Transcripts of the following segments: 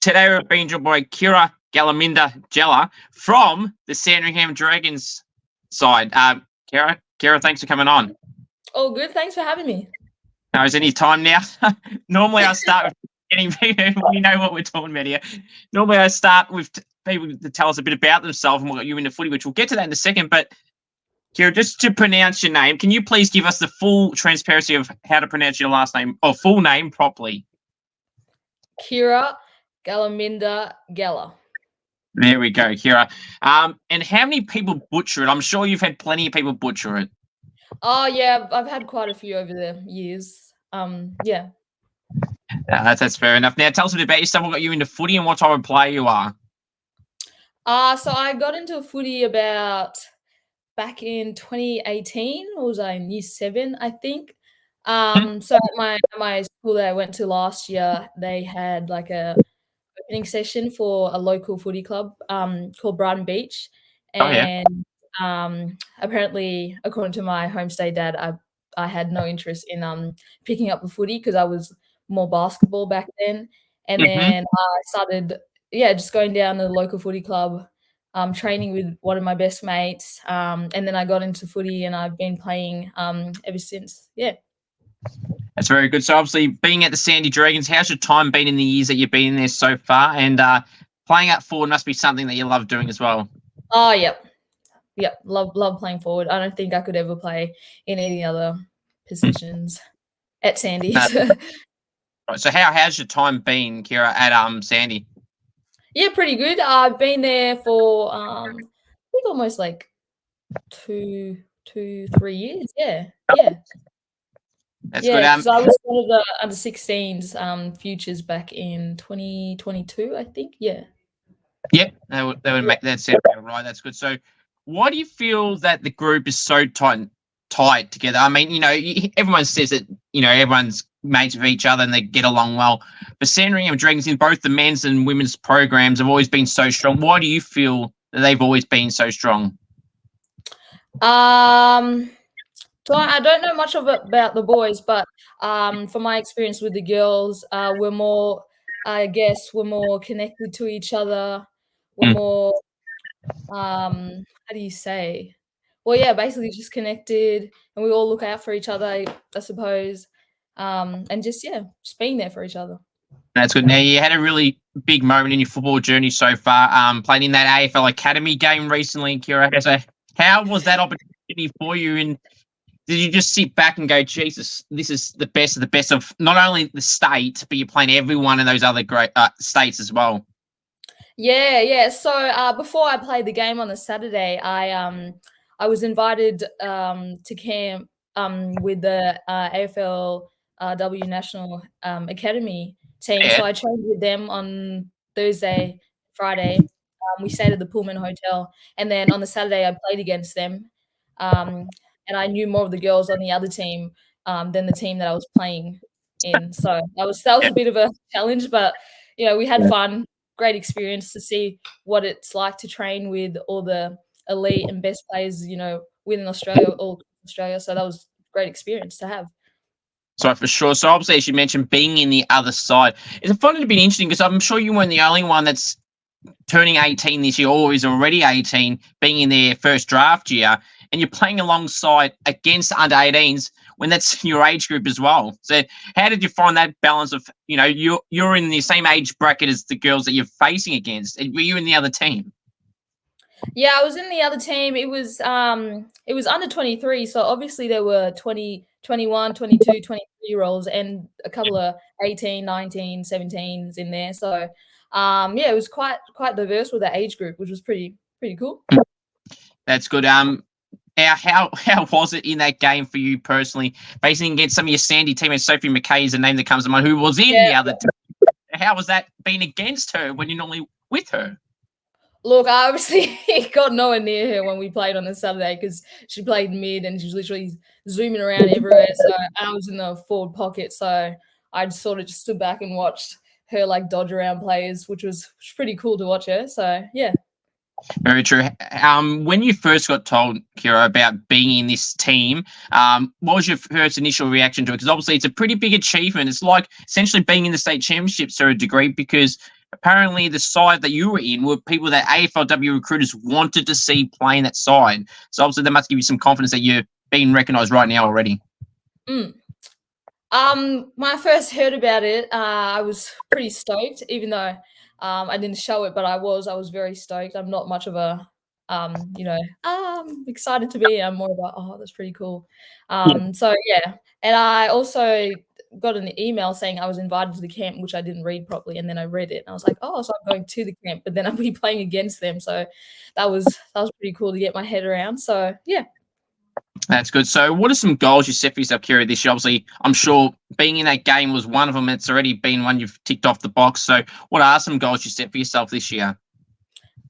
Today we're being joined by Kera, Galaminda, Gellar from the Sandringham Dragons side. Kera, thanks for coming on. Oh, good. Thanks for having me. Now, is any time now? Normally I start with getting people, we know what we're talking about here. Normally I start with people to tell us a bit about themselves and what got you into footy, which we'll get to that in a second. But Kera, just to pronounce your name, can you please give us the full transparency of how to pronounce your last name or full name properly? Kera, Galaminda, Gellar. There we go, Kera. And how many people butcher it? I'm sure you've had plenty of people butcher it. Oh, yeah. I've had quite a few over the years. Yeah. That's fair enough. Now, tell us a bit about yourself. What got you into footy and what type of player you are? So I got into footy back in 2018. Or was I in year 7, I think? So at my school that I went to last year, they had like a opening session for a local footy club called Brighton Beach. And apparently, according to my homestay dad, I had no interest in picking up the footy because I was more basketball back then. And then I started, just going down to the local footy club, training with one of my best mates. And then I got into footy and I've been playing ever since. Yeah. That's very good. So obviously being at the Sandy Dragons, how's your time been in the years that you've been in there so far? And playing up forward must be something that you love doing as well. Oh, yep. Yep. Love playing forward. I don't think I could ever play in any other positions at Sandy. Right. So how's your time been, Kera, at Sandy? Yeah, pretty good. I've been there for I think almost like 3 years. Yeah. That's good. So I was one of the under 16s futures back in 2022, I think. Yeah. Yep, they would make that sound right. That's good. So, why do you feel that the group is so tight together? I mean, everyone says that everyone's mates with each other and they get along well. But Sandringham Dragons in both the men's and women's programs have always been so strong. Why do you feel that they've always been so strong? So I don't know much about the boys, but from my experience with the girls, we're more connected to each other. We're more, how do you say? Well, yeah, basically just connected, and we all look out for each other, I suppose, and just being there for each other. That's good. Now, you had a really big moment in your football journey so far, playing in that AFL Academy game recently, Kera. So how was that opportunity for you? And did you just sit back and go, Jesus, this is the best of the best of not only the state, but you're playing every one of those other great states as well? Yeah. So before I played the game on the Saturday, I was invited to camp with the AFLW National Academy team. Yeah. So I trained with them on Thursday, Friday. We stayed at the Pullman Hotel, and then on the Saturday I played against them. And I knew more of the girls on the other team than the team that I was playing in. So that was a bit of a challenge, but we had fun. Great experience to see what it's like to train with all the elite and best players, within Australia, all Australia. So that was a great experience to have. So for sure. So obviously, as you mentioned, being in the other side, it's fun to be interesting because I'm sure you weren't the only one that's turning 18 this year or is already 18, being in their first draft year, and you're playing alongside against under 18s when that's your age group as well. So how did you find that balance of, you're in the same age bracket as the girls that you're facing against? Were you in the other team? Yeah, I was in the other team. It was under 23. So obviously there were 20, 21, 22, 23-year-olds and a couple of 18, 19, 17s in there. So it was quite diverse with the age group, which was pretty cool. That's good. How was it in that game for you personally, facing against some of your Sandy teammates? Sophie McKay is a name that comes to mind, who was in the other team. How was that being against her when you're normally with her? Look, I obviously got nowhere near her when we played on the Saturday because she played mid and she was literally zooming around everywhere. So I was in the forward pocket, so I sort of just stood back and watched her like dodge around players, which was pretty cool to watch her. So yeah. Very true. When you first got told, Kira, about being in this team, what was your first initial reaction to it? Because obviously it's a pretty big achievement. It's like essentially being in the state championships to a degree, because apparently the side that you were in were people that AFLW recruiters wanted to see playing that side. So obviously that must give you some confidence that you're being recognised right now already. Mm. When I first heard about it, I was pretty stoked, even though I didn't show it, but I was very stoked. I'm not much of a I'm excited to be. I'm more about, oh, that's pretty cool. So yeah, and I also got an email saying I was invited to the camp, which I didn't read properly, and then I read it, and I was like, oh, so I'm going to the camp, but then I'll be playing against them. So that was pretty cool to get my head around. So yeah. That's good. So what are some goals you set for yourself, Kira, this year? Obviously, I'm sure being in that game was one of them. It's already been one you've ticked off the box. So what are some goals you set for yourself this year?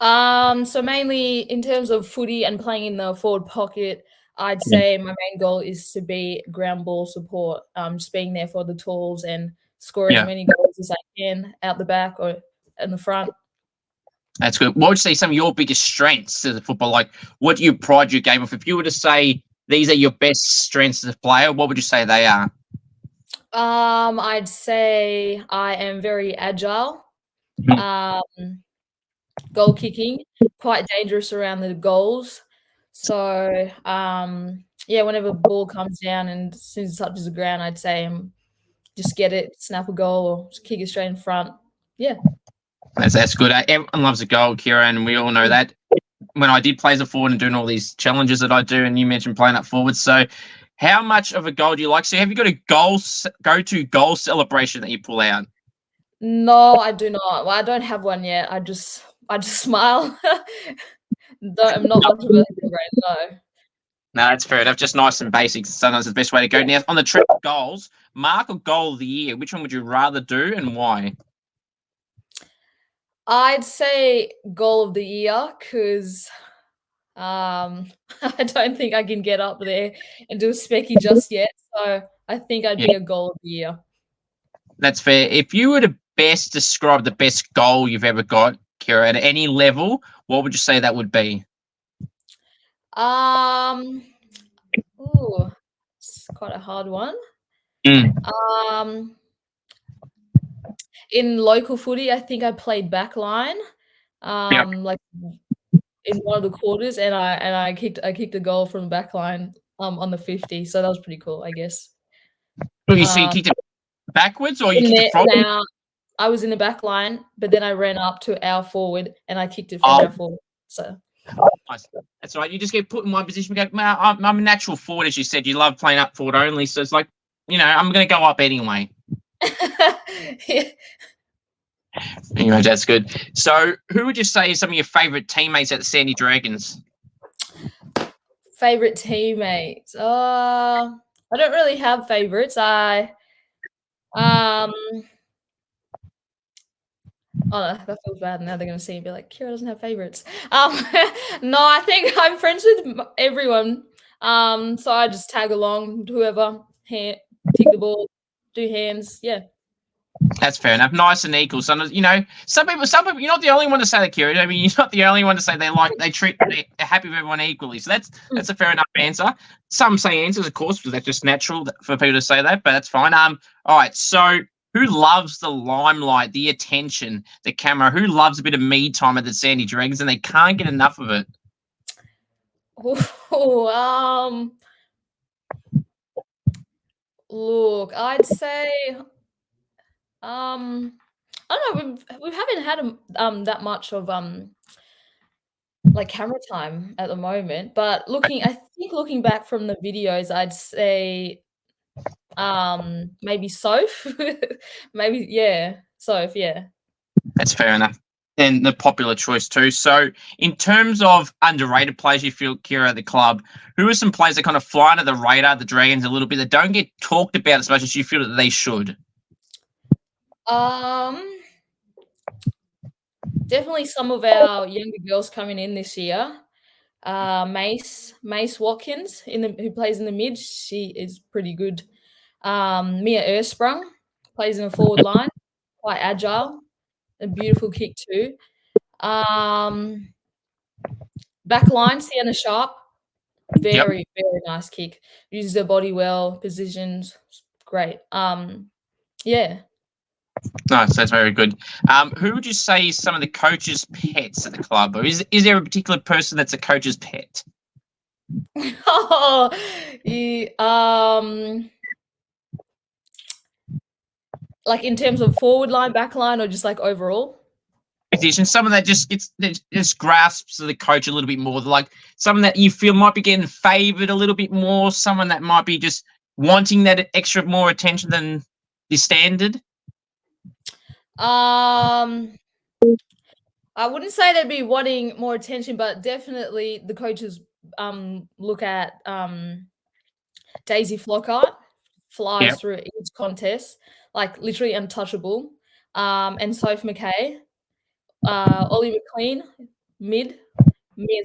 So mainly in terms of footy and playing in the forward pocket, I'd say my main goal is to be ground ball support. Just being there for the tools and score as many goals as I can out the back or in the front. That's good. What would you say some of your biggest strengths as a football? Like, what do you pride your game off? If you were to say these are your best strengths as a player, what would you say they are? I'd say I am very agile. Goal kicking, quite dangerous around the goals. So yeah, whenever ball comes down and as soon as it touches the ground, I'd say just get it, snap a goal, or just kick it straight in front. Yeah. That's good. Everyone loves a goal, Kira, and we all know that. When I did play as a forward and doing all these challenges that I do, and you mentioned playing up forward. So how much of a goal do you like? So have you got a go-to goal celebration that you pull out? No, I do not. Well, I don't have one yet. I just smile. I'm not much of a celebrator, no. No, that's fair enough. Just nice and basic. Sometimes it's the best way to go. Now, on the trip of goals, mark or goal of the year, which one would you rather do and why? I'd say goal of the year because I don't think I can get up there and do a specky just yet. So I think I'd be a goal of the year. That's fair. If you were to best describe the best goal you've ever got, Kira, at any level, what would you say that would be? It's quite a hard one. Mm. In local footy, I think I played backline, like in one of the quarters, and I kicked a goal from the backline, on the 50. So that was pretty cool, I guess. Well, you see, you kicked it backwards, or you kicked it from? I was in the back line, but then I ran up to our forward and I kicked it from our forward. So nice. That's right. You just get put in one position. You go, man, I'm a natural forward, as you said. You love playing up forward only, so it's like, I'm going to go up anyway. Yeah. Anyway, that's good. So, who would you say is some of your favourite teammates at the Sandy Dragons? Favorite teammates? I don't really have favorites. Oh, that feels bad. Now they're gonna see and be like, Kira doesn't have favorites. No, I think I'm friends with everyone. So I just tag along, whoever, kick the ball, do hands. Yeah. That's fair enough. Nice and equal. Some people, you're not the only one to say that, Kira. I mean, you're not the only one to say they're happy with everyone equally. So that's a fair enough answer. Some say answers, of course, because that's just natural for people to say that, but that's fine. All right. So who loves the limelight, the attention, the camera? Who loves a bit of me time at the Sandy Dragons and they can't get enough of it? Look, I'd say I don't know. We haven't had that much of like camera time at the moment. But I think looking back from the videos, I'd say maybe Soph. Maybe Soph. Yeah. That's fair enough. And the popular choice too. So, in terms of underrated players you feel, Kira, at the club, who are some players that kind of fly under the radar, the Dragons, a little bit, that don't get talked about as much as you feel that they should? Definitely some of our younger girls coming in this year. Mace Watkins who plays in the mid. She is pretty good. Mia Ersprung plays in a forward line, quite agile, a beautiful kick too. Back line, Sienna Sharp. Very, very nice kick. Uses her body well, positions. Great. Yeah. Nice, that's very good. Who would you say is some of the coaches' pets at the club, or is there a particular person that's a coach's pet? Oh, yeah, like in terms of forward line, back line, or just like overall? Position, someone that just grasps the coach a little bit more, like someone that you feel might be getting favoured a little bit more, someone that might be just wanting that extra more attention than the standard. I wouldn't say they'd be wanting more attention, but definitely the coaches look at Daisy Flockhart, flies through each contest, like literally untouchable. And Sophie McKay, Ollie McLean, Mia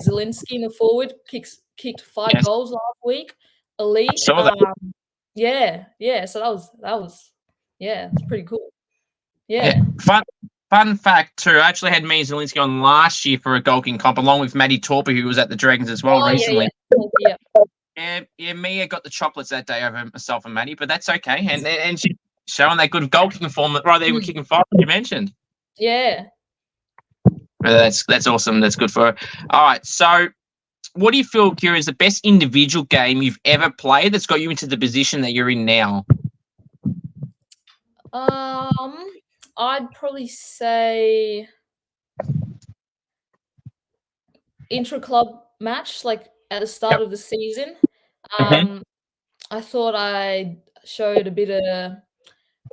Zielinski in the forward, kicked 5 goals last week. Elite. Saw that. Yeah. So that was it's pretty cool. Yeah. Fun fact too, I actually had Mia Zielinski on last year for a goalkeeping comp, along with Maddie Torpy, who was at the Dragons as well recently. Yeah. Yeah, Mia got the chocolates that day over myself and Maddie, but that's okay. And she's showing that good goalkeeping form that right there with kicking 5 you mentioned. Yeah. That's awesome. That's good for her. All right, so what do you feel, Kera, is the best individual game you've ever played that's got you into the position that you're in now? I'd probably say intra-club match, like at the start of the season. I thought I showed a bit of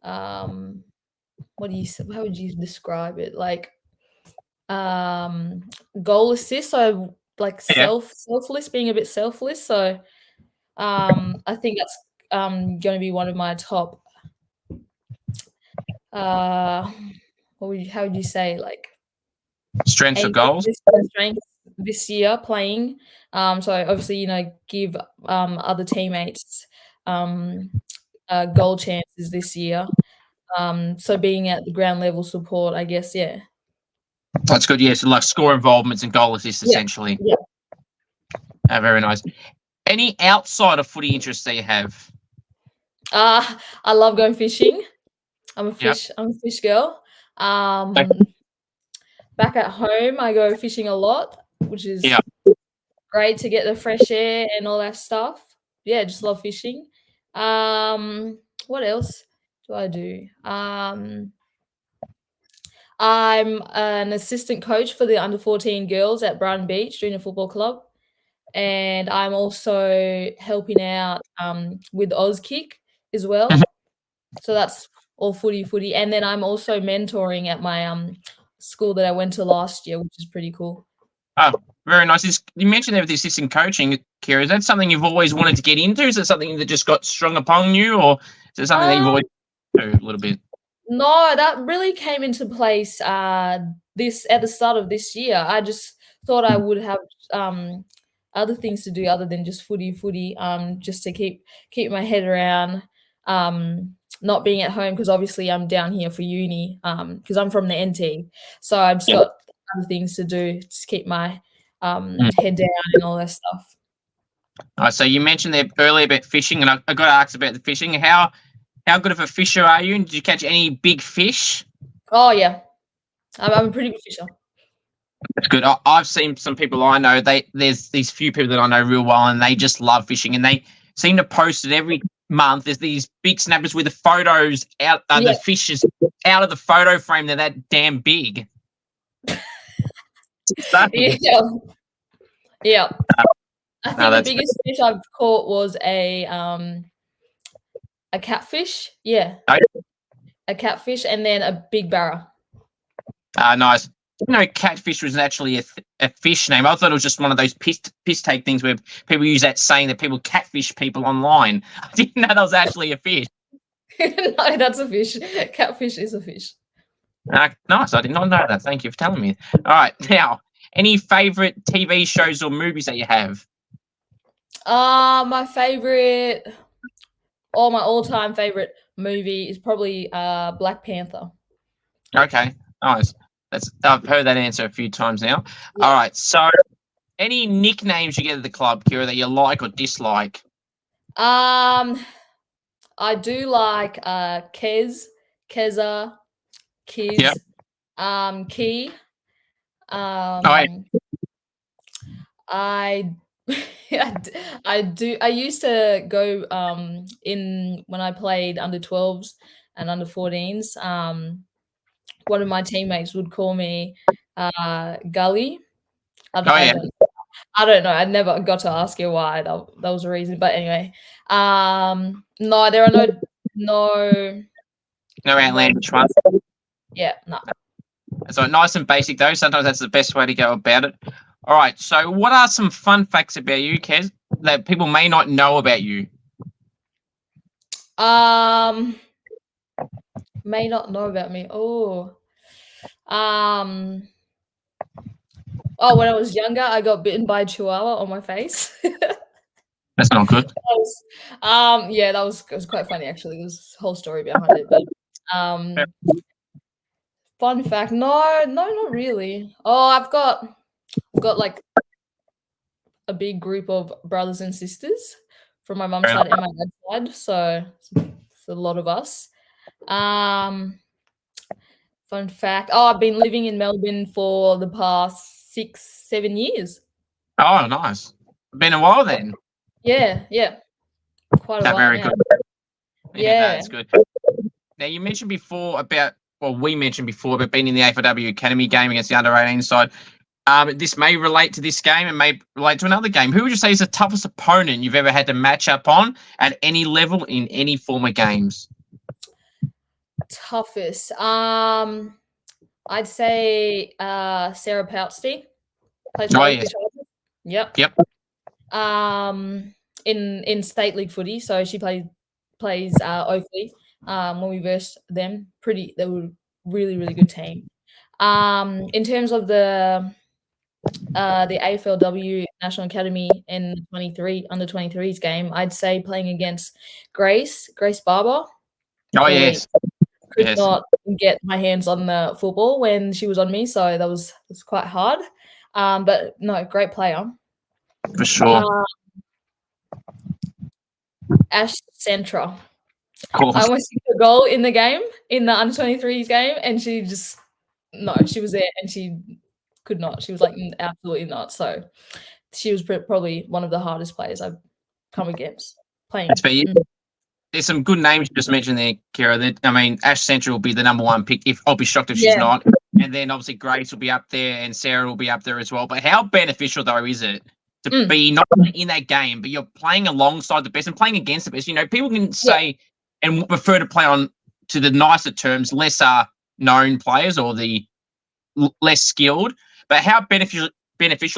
how would you describe it? Like goal assist. So like selfless, being a bit selfless. So I think that's going to be one of my top. How would you say, like strengths of goals? Strength this year playing. So obviously, give other teammates goal chances this year. So being at the ground level support, I guess, yeah. That's good. Yeah, so like score involvements and goal assists, essentially. Yeah. Very nice. Any outside of footy interests that you have? I love going fishing. I'm a fish girl. Back at home, I go fishing a lot, which is great to get the fresh air and all that stuff. Yeah, just love fishing. What else do I do? I'm an assistant coach for the under 14 girls at Brighton Beach Junior Football Club, and I'm also helping out with Auskick as well. So that's all footy, and then I'm also mentoring at my school that I went to last year, which is pretty cool. Oh, very nice. You mentioned there with the assistant coaching, Kera. Is that something you've always wanted to get into? Is it something that just got strung upon you, or is it something that you've always do a little bit? No, that really came into place at the start of this year. I just thought I would have other things to do other than just footy, just to keep my head around, not being at home, because obviously I'm down here for uni, because I'm from the NT. So I've just got other things to do to keep my head down and all that stuff. So you mentioned there earlier about fishing, and I got to ask about the fishing. How good of a fisher are you? And did you catch any big fish? Oh yeah, I'm a pretty good fisher. That's good. I've seen some people I know. There's these few people that I know real well, and they just love fishing, and they seem to post it every month. There's these big snappers with the photos out, the fishes out of the photo frame. They're that damn big. Yeah. I think the biggest fish I've caught was a catfish. Yeah. A catfish, and then a big barra. Nice. Catfish was actually a fish name. I thought it was just one of those piss take things where people use that saying that people catfish people online. I didn't know that was actually a fish. No, that's a fish. Catfish is a fish. Nice. I did not know that. Thank you for telling me. All right. Now, any favourite TV shows or movies that you have? My all-time favourite movie is probably Black Panther. Okay, nice. I've heard that answer a few times now. Yeah. All right, so Any nicknames you get at the club, Kera, that you like or dislike? I do like Keza, Yeah. Kiz, Key. Oh, yeah. I I do. I used to go in when I played under 12s and under 14s. One of my teammates would call me Gully. Oh, yeah. I don't know. I never got to ask you why. That was a reason. But anyway, no, there are no No no outlandish ones. yeah, no. So nice and basic, though. Sometimes that's the best way to go about it. All right. So, what are some fun facts about you, Kez, that people may not know about you? May not know about me. Um, when I was younger, I got bitten by a chihuahua on my face. That's not good. Yeah, it was quite funny actually. There's a whole story behind it, but fun fact, no, not really. Oh, I've got like a big group of brothers and sisters from my mum's side and my dad's side, so it's a lot of us. Fun fact. Oh, I've been living in Melbourne for the past 6, 7 years. Oh, nice. Been a while then. Yeah, quite a while Very now. good. Yeah. That's good. Now, you mentioned before we mentioned before about being in the Aflw Academy game against the under-18 side. This may relate to this game and may relate to another game. Who would you say is the toughest opponent you've ever had to match up on at any level in any form of games? Toughest. I'd say Sarah Poutsty. Plays for Oakley Chargers. Yep. In state league footy, so she plays Oakley. When we versed them, they were really, really good team. In terms of the AFLW National Academy in under 23s game, I'd say playing against Grace Barber. Oh, yes. Could not get my hands on the football when she was on me, so it was quite hard. But no, great player. For sure. Ash Centra. I almost kicked a goal in the game, in the under 23s game, and she was there and she could not. She was like, absolutely not. So she was probably one of the hardest players I've come against playing. That's fair. There's some good names you just mentioned there, Kera. I mean, Ash Central will be the number one pick. I'll be shocked if she's not. And then obviously Grace will be up there and Sarah will be up there as well. But how beneficial, though, is it to be not in that game, but you're playing alongside the best and playing against the best? You know, people can say and prefer to play on, to the nicer terms, lesser known players or the less skilled. But how beneficial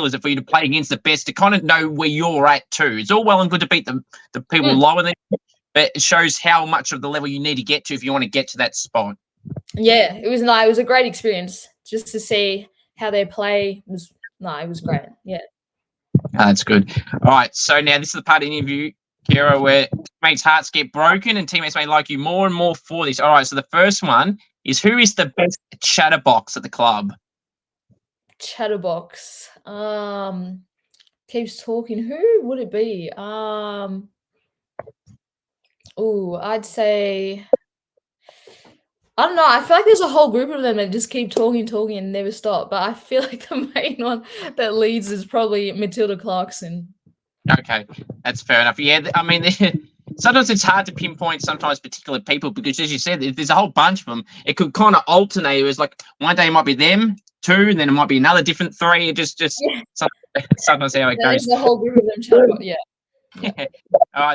is it for you to play against the best, to kind of know where you're at too? It's all well and good to beat the people lower than you, but it shows how much of the level you need to get to if you want to get to that spot. Yeah, it was nice. It was a great experience just to see how they play. It was great. Yeah. That's good. All right. So now this is the part of the interview, Kera, where teammates' hearts get broken and teammates may like you more and more for this. All right. So the first one is, who is the best chatterbox at the club? Chatterbox. Keeps talking. Who would it be? I'd say, I don't know. I feel like there's a whole group of them that just keep talking and never stop. But I feel like the main one that leads is probably Matilda Clarkson. Okay, that's fair enough. Yeah, I mean, sometimes it's hard to pinpoint sometimes particular people because, as you said, if there's a whole bunch of them, it could kind of alternate. It was like one day it might be them, two, and then it might be another different three. It just sometimes how it goes. There's a whole group of them chatterbox. Yeah.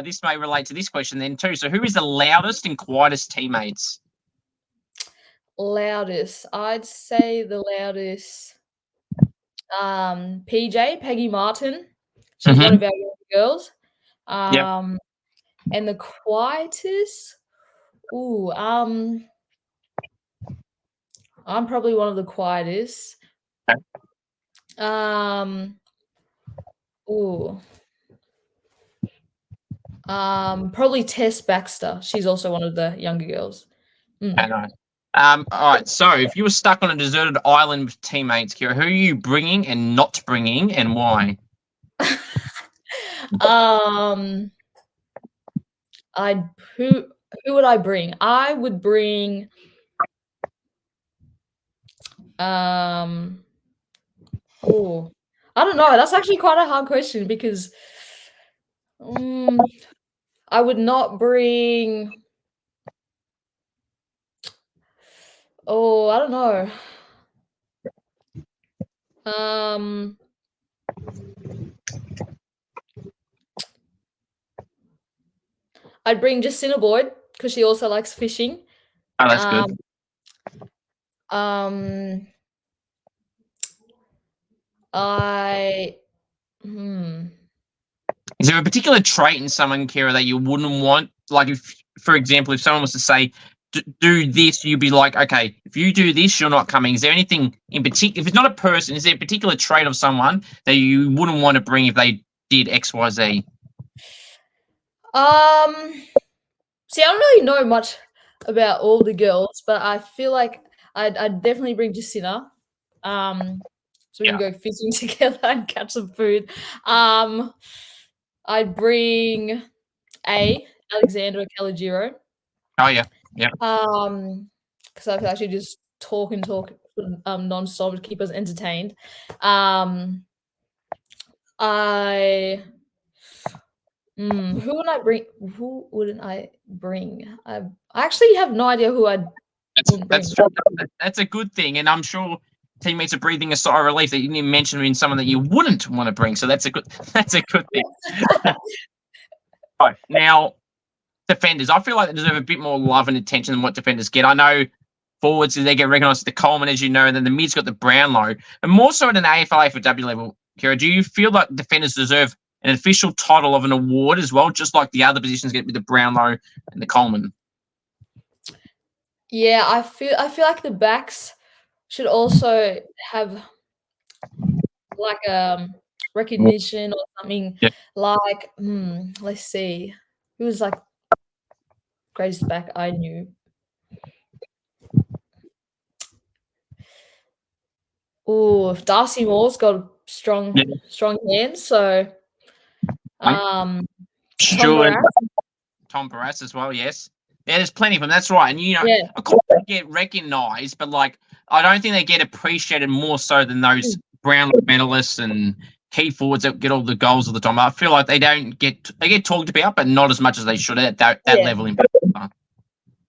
This may relate to this question then too. So, who is the loudest and quietest teammates? Loudest, I'd say the loudest. Peggy Martin. She's one of our girls. And the quietest. I'm probably one of the quietest. Probably Tess Baxter. She's also one of the younger girls. I know. All right. So, if you were stuck on a deserted island with teammates, Kira, who are you bringing and not bringing, and why? I who would I bring? I would bring oh, I don't know. That's actually quite a hard question because I would not bring. Oh, I don't know. I'd bring Justina Boyd because she also likes fishing. Oh, that's good. Is there a particular trait in someone, Kira, that you wouldn't want? Like, if, for example, if someone was to say, do this, you'd be like, okay, if you do this, you're not coming. Is there anything in particular? If it's not a person, is there a particular trait of someone that you wouldn't want to bring if they did X, Y, Z? See, I don't really know much about all the girls, but I feel like I'd definitely bring Justina. So we can go fishing together and catch some food. I'd bring Alexandra Calogero. Oh yeah, yeah. Because I feel like she just talk non-stop to keep us entertained. Who would I bring? Who wouldn't I bring? I actually have no idea who I'd bring. That's a good thing, and I'm sure teammates are breathing a sigh of relief that you didn't mention in someone that you wouldn't want to bring. So that's a good thing. Right, now, defenders. I feel like they deserve a bit more love and attention than what defenders get. I know forwards, they get recognised at the Coleman, as you know, and then the mid's got the Brownlow. And more so at an AFLA for W level, Kira, do you feel like defenders deserve an official title of an award as well, just like the other positions get with the Brownlow and the Coleman? Yeah, I feel like the backs should also have like recognition or something. Yeah. Like let's see, who was like greatest back I knew. Oh, Darcy Moore's got strong hands, so Tom Barras as well, yes. Yeah, there's plenty of them. That's right. And of course they get recognised, but like I don't think they get appreciated more so than those Brownlow medalists and key forwards that get all the goals all the time. I feel like they get talked about, but not as much as they should at that level in particular.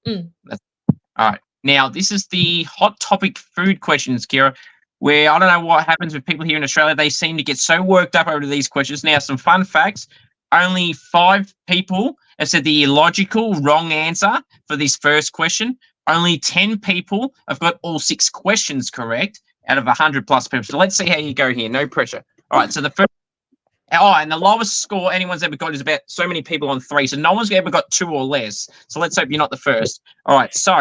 All right. Now this is the hot topic food questions, Kira, where I don't know what happens with people here in Australia. They seem to get so worked up over these questions. Now, some fun facts. Only 5 people have said the illogical wrong answer for this first question. Only 10 people have got all 6 questions correct out of 100 plus people. So let's see how you go here. No pressure. All right. So the first. Oh, and the lowest score anyone's ever got is about so many people on 3. So no one's ever got 2 or less. So let's hope you're not the first. All right. So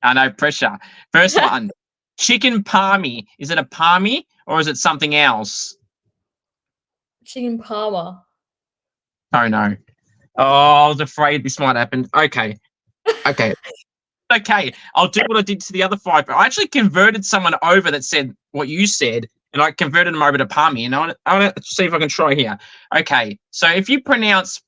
I know pressure. First one. Chicken palmy. Is it a palmy or is it something else? Chicken parma. Oh no. Oh, I was afraid this might happen. Okay. Okay. I'll do what I did to the other 5. I actually converted someone over that said what you said, and I converted them over to palmy. And I want to see if I can try here. Okay. So if you pronounce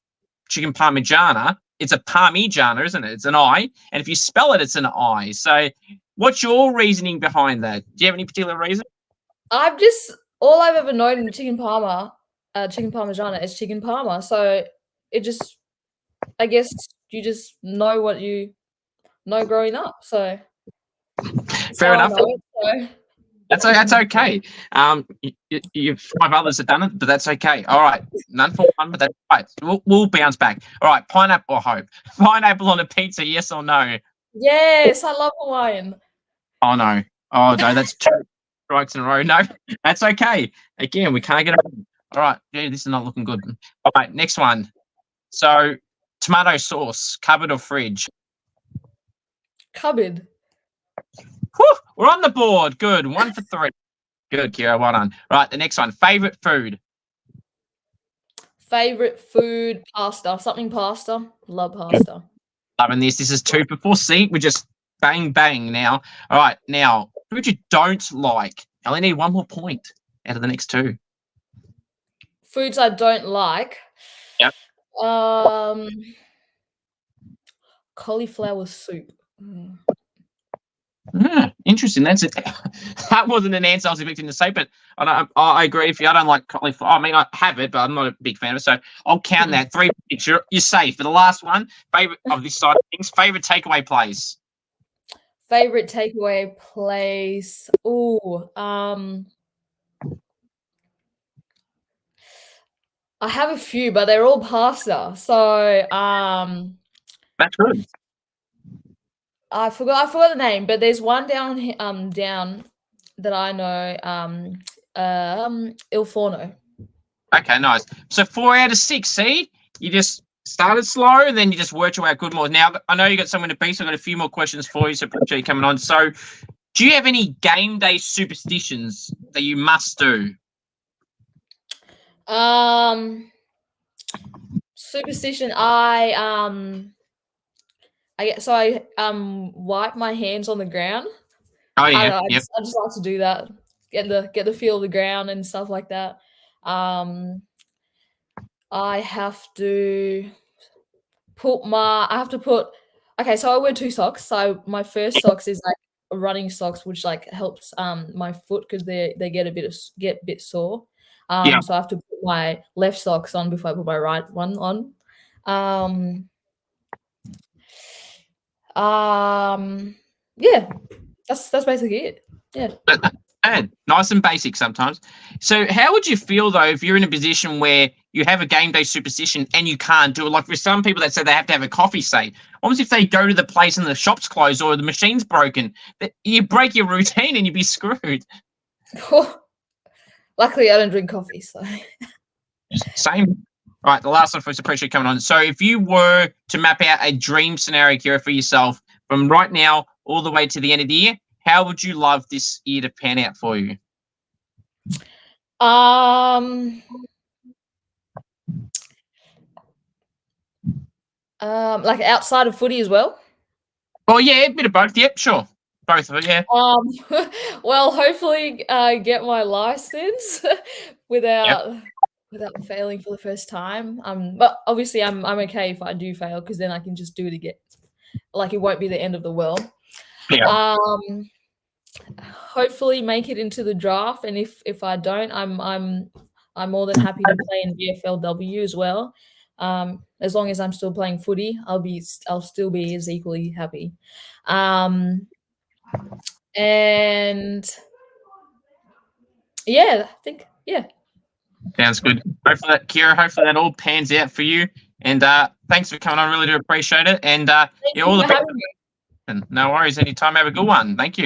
chicken parmigiana, it's a parmigiana, isn't it? It's an I. And if you spell it, it's an I. So what's your reasoning behind that? Do you have any particular reason? All I've ever known chicken parmigiana is chicken parma. So it just, I guess you just know what you know growing up. So fair enough. That's okay. You 5 others have done it, but that's okay. All right, none for one, but that's right. We'll bounce back. All right, pineapple. I hope pineapple on a pizza. Yes or no? Yes, I love Hawaiian. Oh no, that's 2 strikes in a row. No, that's okay. Again, we can't get it. All right, yeah, this is not looking good. All right, next one. So, tomato sauce, cupboard or fridge? Cupboard. Whew, we're on the board. Good. 1 for 3. Good, Kira. Well done. Right, the next one. Favorite food? Favorite food, pasta. Something pasta. Love pasta. Loving this. This is 2 for 4. See, we just Bang, bang. Now, all right. Now, food you don't like. I only need one more point out of the next two. Foods I don't like. Yep. Um, cauliflower soup. Interesting. That's it. That wasn't an answer I was expecting to say, but I agree with you. I don't like cauliflower. I mean, I have it, but I'm not a big fan of it. So I'll count that. 3 points. You're safe. For the last one, favorite of this side of things, favorite takeaway place. Favorite takeaway place. Oh, I have a few, but they're all pasta. So, That's good. I forgot the name, but there's one down that I know, Il Forno. Okay, nice. So 4 out of 6. See, you just started slow, and then you just worked your way out good more. Now I know you got somewhere to be, so I've got a few more questions for you. So appreciate you coming on. So, do you have any game day superstitions that you must do? Superstition. I wipe my hands on the ground. Oh I yeah, don't know, yep. I just like to do that. Get the feel of the ground and stuff like that. I have to put okay, so I wear 2 socks. So my first socks is like running socks, which like helps my foot because they get a bit sore. Yeah. So I have to put my left socks on before I put my right one on. Yeah, that's basically it. Yeah. And nice and basic sometimes. So, how would you feel though if you're in a position where you have a game day superstition and you can't do it? Like for some people that say they have to have a coffee, say, what if they go to the place and the shop's closed or the machine's broken? You break your routine and you'd be screwed. Luckily, I don't drink coffee, so. Same. All right, the last one for us. Appreciate you coming on. So, if you were to map out a dream scenario, Kera, for yourself from right now all the way to the end of the year, how would you love this year to pan out for you? Like outside of footy as well? Oh yeah, a bit of both. Yep, sure. Both of it, yeah. Well, hopefully, get my license without failing for the first time. But obviously I'm okay if I do fail because then I can just do it again. Like, it won't be the end of the world. Yeah. Hopefully make it into the draft, and if I don't, I'm more than happy to play in VFLW as well. As long as I'm still playing footy, I'll still be as equally happy. And yeah, I think Sounds good. Hopefully that, Kera, hopefully that all pans out for you. And thanks for coming on. Really do appreciate it. And Thank yeah, you all the for best. having me. No worries. Anytime. Have a good one. Thank you.